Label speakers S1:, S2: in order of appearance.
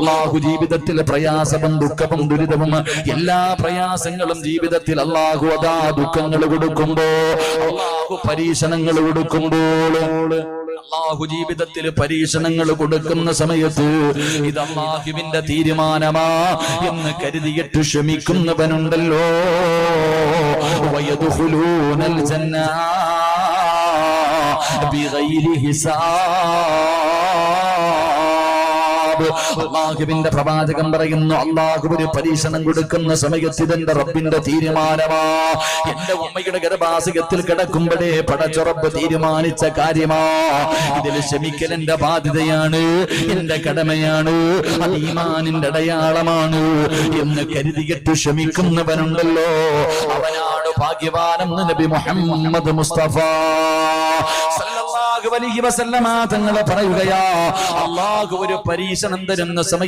S1: അള്ളാഹു ജീവിതത്തിൽ പ്രയാസവും ദുഃഖവും ദുരിതവും എല്ലാ പ്രയാസങ്ങളും ജീവിതത്തിൽ അള്ളാഹു അതാ ദുഃഖങ്ങൾ കൊടുക്കുമ്പോ, അള്ളാഹു പരീക്ഷണങ്ങൾ കൊടുക്കുമ്പോൾ, അള്ളാഹു ജീവിതത്തിൽ പരീക്ഷണങ്ങൾ കൊടുക്കുന്ന സമയത്ത് ഇത് അള്ളാഹുവിന്റെ തീരുമാനമാ എന്ന് കരുതിയിട്ട് ക്ഷമിക്കുന്നവനുണ്ടല്ലോ. വയദ്ഖുലൂനൽ ജന്ന ബിഗൈരി ഹിസാബ്. അള്ളാഹുവിന്റെ പ്രവാചകൻ പറയുന്നു, അള്ളാഹു ഒരു പരീക്ഷണം കൊടുക്കുന്ന സമയത്ത് ഇതെന്റെ റബ്ബിന്റെ തീരുമാനമാ. എന്റെ ഉമ്മയുടെ ഗർഭാശയത്തിൽ കിടക്കുമ്പോഴേ പടച്ചുറപ്പ് തീരുമാനിച്ച കാര്യമാ. ഇതിൽ ക്ഷമിക്കൽ എന്റെ ബാധ്യതയാണ്, എന്റെ കടമയാണ്, അത് ഈമാനിന്റെ അടയാളമാണ് എന്ന് കരുതിയിട്ട് ക്ഷമിക്കുന്നവനുണ്ടല്ലോ, അവനാണ് ഭാഗ്യവാനെന്ന് നബി മുഹമ്മദ് മുസ്തഫ സല്ലല്ലാഹു അലൈഹി വസല്ലമ തങ്ങൾ പറയുകയാ. അള്ളാഹു ഒരു പരീക്ഷണം തരുന്ന സമയം